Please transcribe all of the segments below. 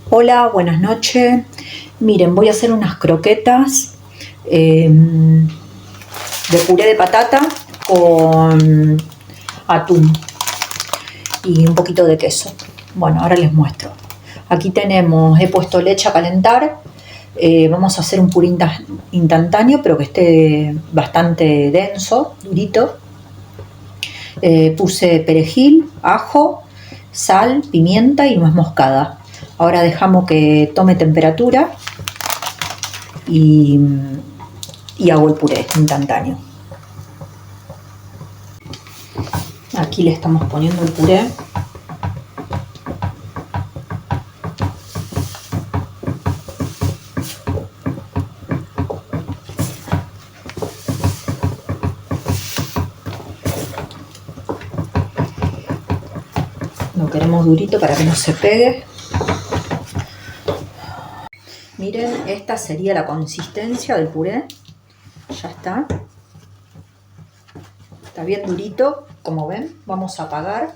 Hola, buenas noches. Miren, voy a hacer unas croquetas de puré de patata con atún y un poquito de queso. Bueno, ahora les muestro. Aquí tenemos, he puesto leche a calentar. Vamos a hacer un puré instantáneo, pero que esté bastante denso, durito. Puse perejil, ajo, sal, pimienta y nuez moscada. Ahora dejamos que tome temperatura y, y hago el puré instantáneo. Aquí le estamos poniendo el puré. Lo queremos durito para que no se pegue. Miren, esta sería la consistencia del puré. Ya está. Está bien durito, como ven. Vamos a apagar.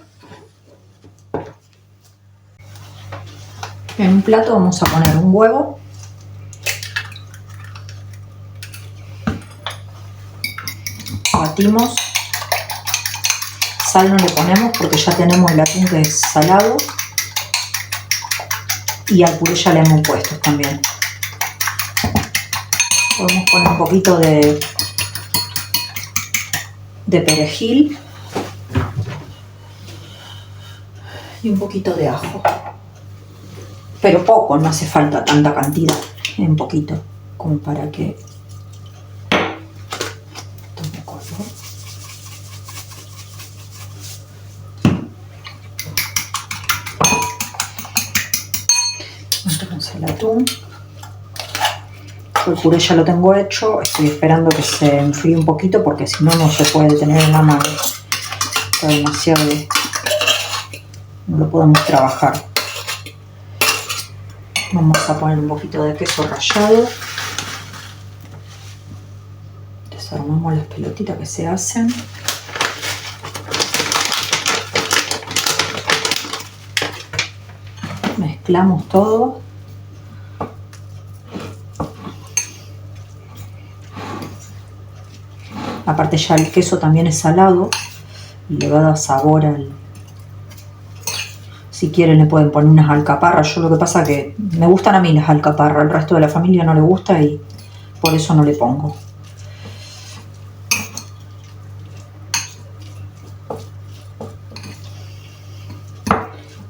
En un plato vamos a poner un huevo. Batimos. Sal no le ponemos porque ya tenemos el atún que es salado. Y al puré ya le hemos puesto también. Podemos poner un poquito de perejil y un poquito de ajo. Pero poco, no hace falta tanta cantidad. Un poquito, como para que tome color. Entonces el atún. El puré ya lo tengo hecho, estoy esperando que se enfríe un poquito porque si no, no se puede tener en la mano. Está demasiado, no lo podemos trabajar. Vamos a poner un poquito de queso rallado. Desarmamos las pelotitas que se hacen. Mezclamos todo. Aparte ya el queso también es salado y le va a dar sabor al... Si quieren le pueden poner unas alcaparras. Yo lo que pasa que me gustan a mí las alcaparras, al resto de la familia no le gusta y por eso no le pongo.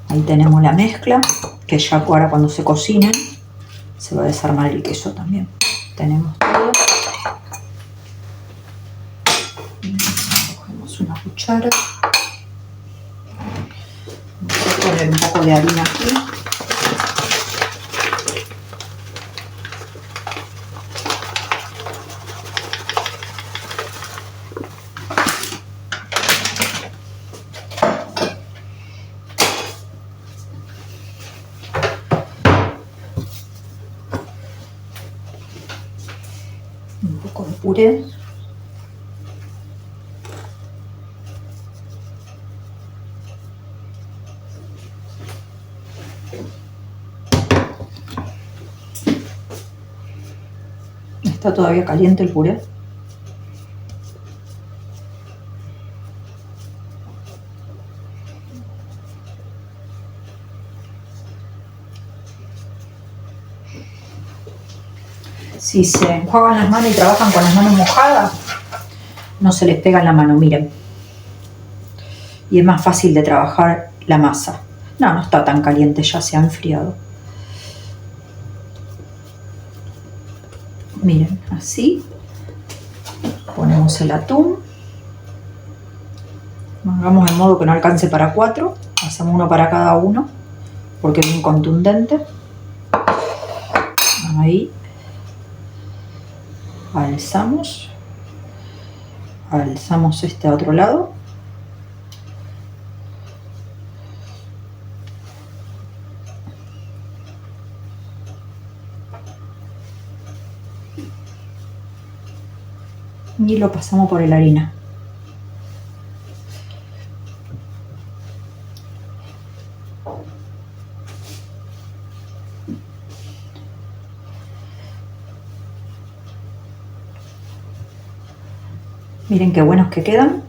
Ahí tenemos la mezcla, que ya ahora cuando se cocinen se va a desarmar el queso también. Tenemos todo. Cogemos una cuchara. Vamos a poner un poco de harina aquí. Un poco de puré. Está todavía caliente el puré. Si se enjuagan las manos y trabajan con las manos mojadas, no se les pega en la mano, miren. Y es más fácil de trabajar la masa. No, no está tan caliente, ya se ha enfriado. Miren, así. Ponemos el atún. Hagamos en modo que no alcance para 4. Hacemos uno para cada uno, porque es bien contundente. Ahí. Alzamos. Alzamos este a otro lado. Y lo pasamos por la harina. Miren qué buenos que quedan.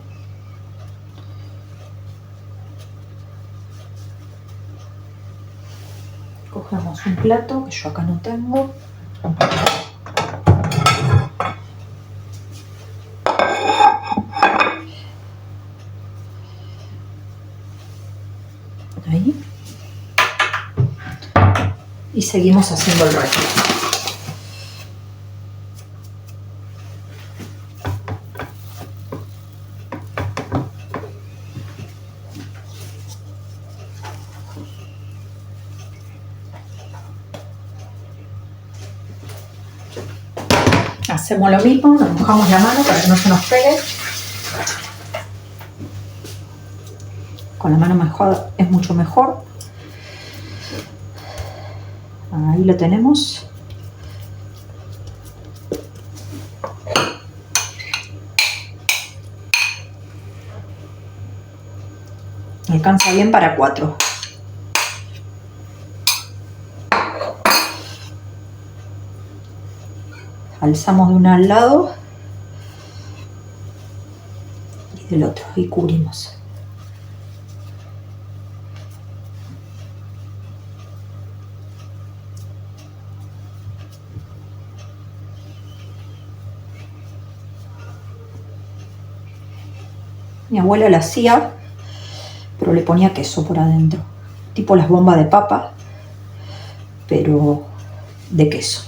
Cogemos un plato que yo acá no tengo. Ahí. Y seguimos haciendo el resto. Hacemos lo mismo, nos mojamos la mano para que no se nos pegue. Con la mano mejor es mucho mejor. Ahí lo tenemos. Alcanza bien para 4. Alzamos de un al lado y del otro y cubrimos. Mi abuela la hacía, pero le ponía queso por adentro, tipo las bombas de papa, pero de queso.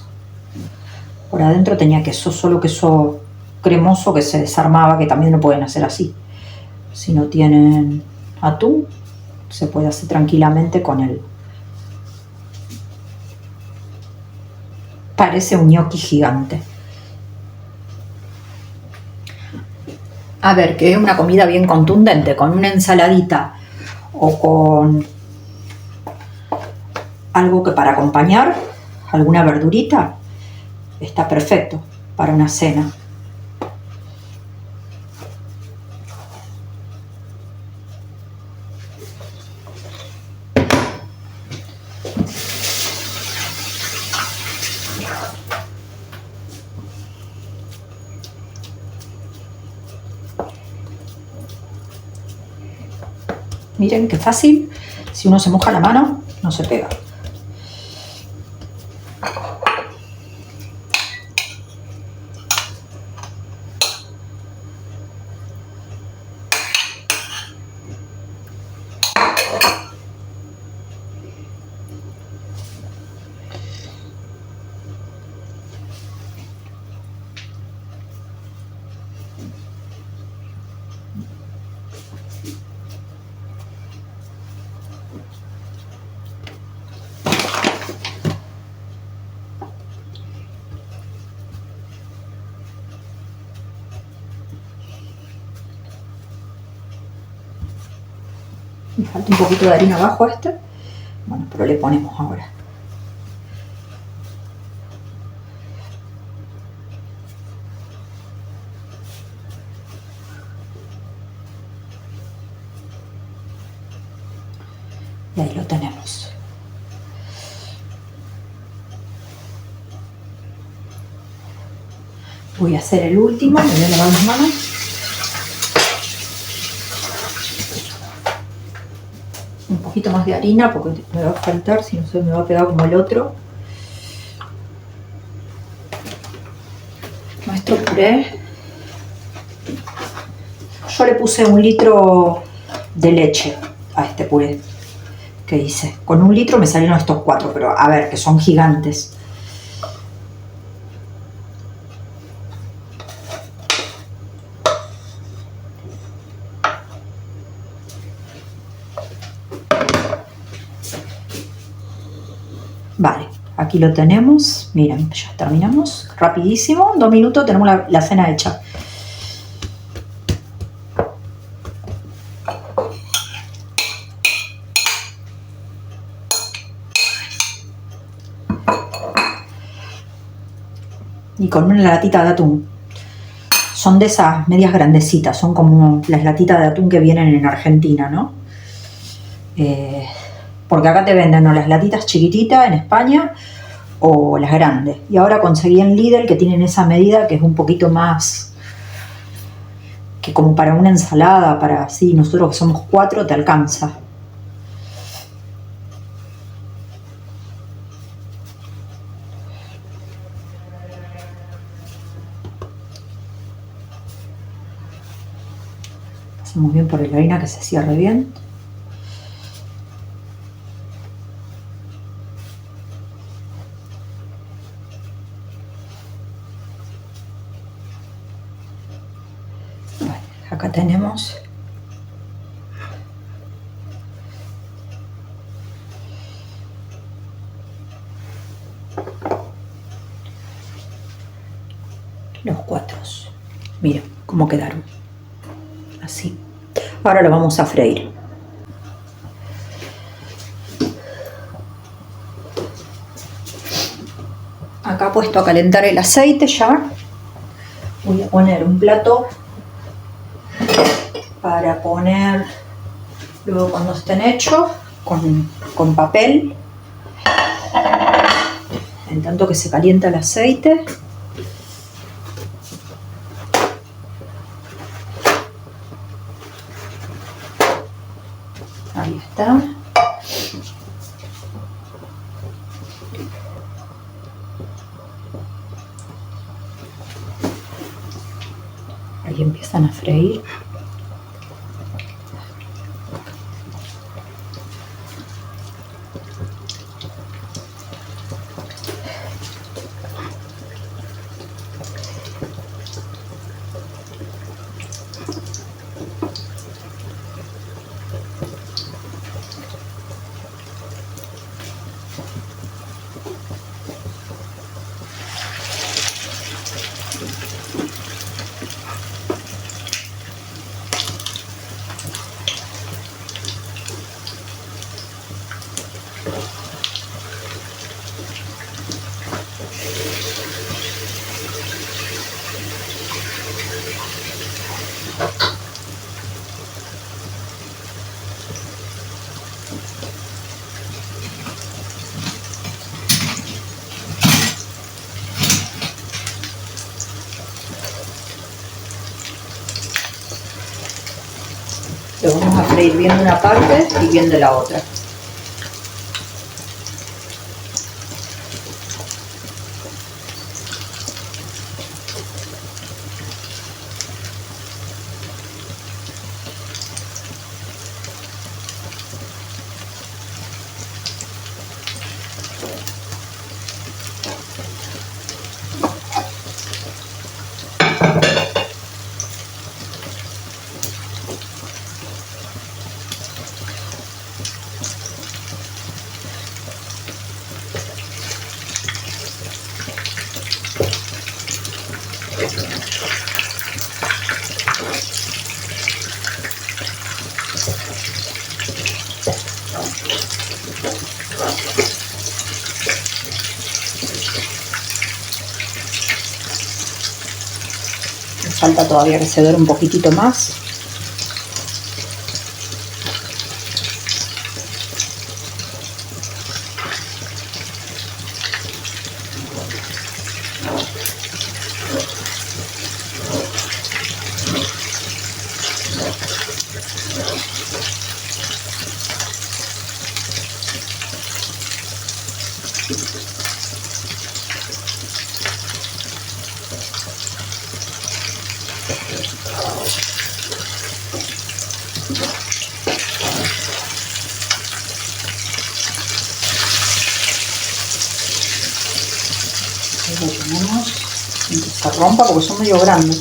Por adentro tenía queso, solo queso cremoso que se desarmaba, que también lo pueden hacer así. Si no tienen atún, se puede hacer tranquilamente con él. Parece un gnocchi gigante. A ver, que es una comida bien contundente, con una ensaladita o con algo que para acompañar, alguna verdurita, está perfecto para una cena. Miren qué fácil, si uno se moja la mano, no se pega. Me falta un poquito de harina abajo a este. Bueno, pero le ponemos ahora. Y ahí lo tenemos. Voy a hacer el último, me voy a lavar las manos. Un poquito más de harina porque me va a faltar, si no se me va a pegar como el otro. Nuestro puré. Yo le puse 1 litro de leche a este puré que hice. Con 1 litro me salieron estos 4, pero a ver, que son gigantes. Vale, aquí lo tenemos. Miren, ya terminamos. Rapidísimo, 2 minutos tenemos la cena hecha. Y con una latita de atún. Son de esas medias grandecitas, son como las latitas de atún que vienen en Argentina, ¿no? porque acá te venden o las latitas chiquititas en España o las grandes. Y ahora conseguí en Lidl que tienen esa medida que es un poquito más, que como para una ensalada, para así, nosotros que somos 4 te alcanza. Pasamos bien por la harina que se cierre bien. Acá tenemos los 4. Miren cómo quedaron. Así. Ahora lo vamos a freír. Acá puesto a calentar el aceite ya. Voy a poner un plato para poner, luego cuando estén hechos, con papel, en tanto que se calienta el aceite. Ahí está. Ahí empiezan a freír. Lo vamos a freír bien de una parte y bien de la otra. Falta todavía que se dore un poquitito más. Lo ponemos sin que se rompa porque son medio grandes.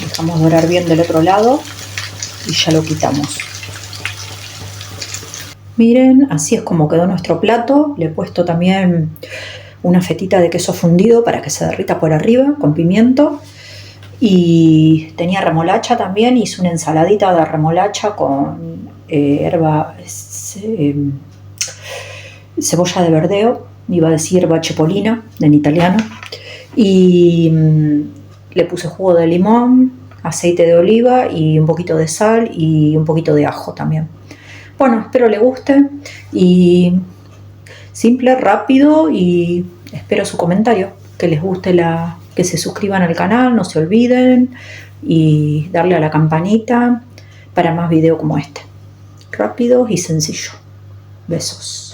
Dejamos dorar bien del otro lado y ya lo quitamos. Miren, así es como quedó nuestro plato. Le he puesto también una fetita de queso fundido para que se derrita por arriba con pimiento. Y tenía remolacha también, hice una ensaladita de remolacha con cebolla de verdeo, iba a decir herba cipollina en italiano, y Le puse jugo de limón, aceite de oliva y un poquito de sal y un poquito de ajo también. Bueno, espero les guste y simple, rápido, y espero su comentario, que les guste, que se suscriban al canal, no se olviden, y darle a la campanita para más videos como este. Rápido y sencillo. Besos.